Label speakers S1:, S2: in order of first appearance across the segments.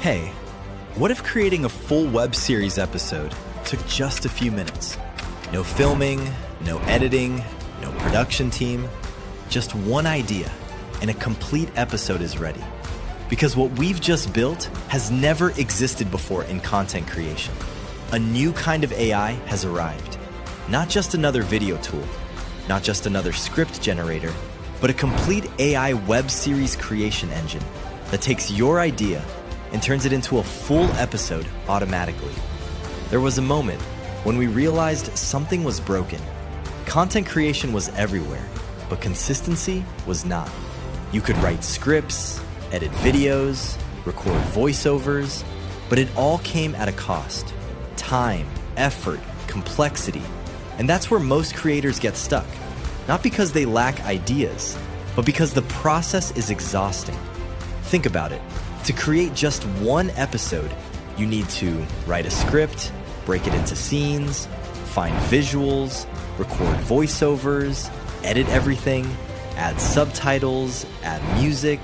S1: Hey, what if creating a full web series episode took just a few minutes? No filming, no editing, no production team, just one idea, and a complete episode is ready. Because what we've just built has never existed before in content creation. A new kind of AI has arrived. Not just another video tool, not just another script generator, but a complete AI web series creation engine that takes your idea and turns it into a full episode automatically. There was a moment when we realized something was broken. Content creation was everywhere, but consistency was not. You could write scripts, edit videos, record voiceovers, but it all came at a cost. Time, effort, complexity. And that's where most creators get stuck. Not because they lack ideas, but because the process is exhausting. Think about it. To create just one episode, you need to write a script, break it into scenes, find visuals, record voiceovers, edit everything, add subtitles, add music,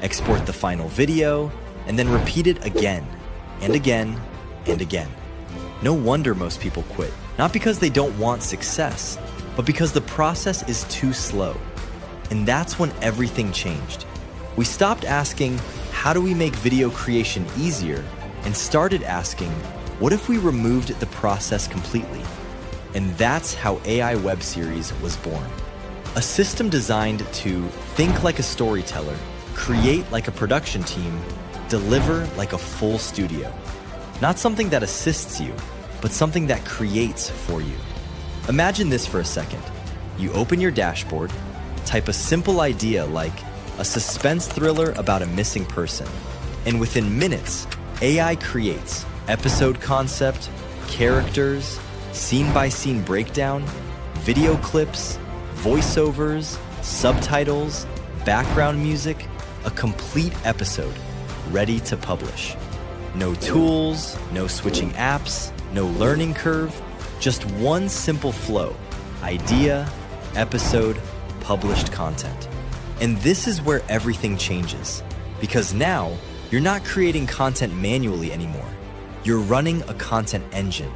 S1: export the final video, and then repeat it again and again and again. No wonder most people quit. Not because they don't want success, but because the process is too slow. And that's when everything changed. We stopped asking, how do we make video creation easier? And started asking, what if we removed the process completely? And that's how AI Web Series was born. A system designed to think like a storyteller, create like a production team, deliver like a full studio. Not something that assists you, but something that creates for you. Imagine this for a second. You open your dashboard, type a simple idea like a suspense thriller about a missing person, and within minutes, AI creates episode concept, characters, scene-by-scene breakdown, video clips, voiceovers, subtitles, background music, a complete episode ready to publish. No tools, no switching apps, no learning curve, just one simple flow: idea, episode, published content. And this is where everything changes, because now you're not creating content manually anymore. You're running a content engine.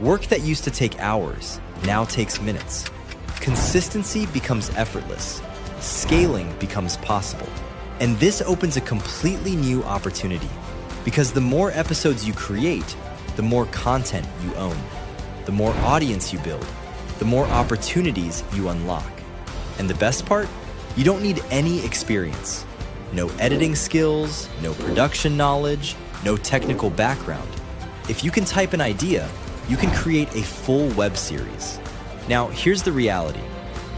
S1: Work that used to take hours now takes minutes. Consistency becomes effortless. Scaling becomes possible. And this opens a completely new opportunity, because the more episodes you create, the more content you own. The more audience you build, the more opportunities you unlock. And the best part? You don't need any experience. No editing skills, no production knowledge, no technical background. If you can type an idea, you can create a full web series. Now, here's the reality.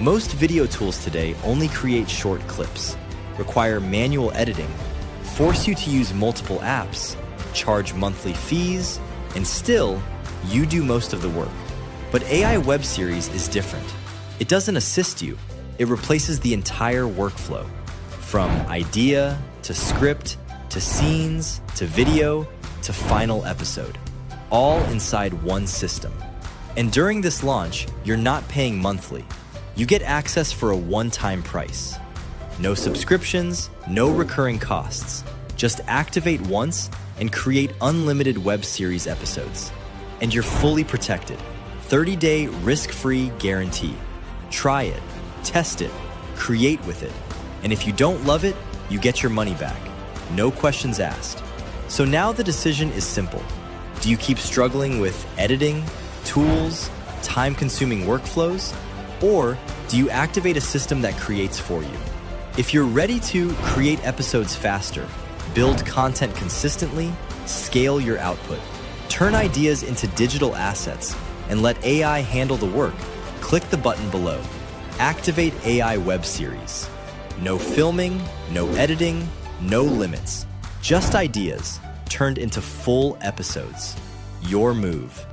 S1: Most video tools today only create short clips, require manual editing, force you to use multiple apps, charge monthly fees, and still, you do most of the work. But AI Web Series is different. It doesn't assist you. It replaces the entire workflow. From idea, to script, to scenes, to video, to final episode. All inside one system. And during this launch, you're not paying monthly. You get access for a one-time price. No subscriptions, no recurring costs. Just activate once and create unlimited web series episodes. And you're fully protected. 30-day risk-free guarantee. Try it, test it, create with it. And if you don't love it, you get your money back. No questions asked. So now the decision is simple. Do you keep struggling with editing, tools, time-consuming workflows? Or do you activate a system that creates for you? If you're ready to create episodes faster, build content consistently, scale your output, turn ideas into digital assets, and let AI handle the work, click the button below. Activate AI Web Series. No filming, no editing, no limits. Just ideas turned into full episodes. Your move.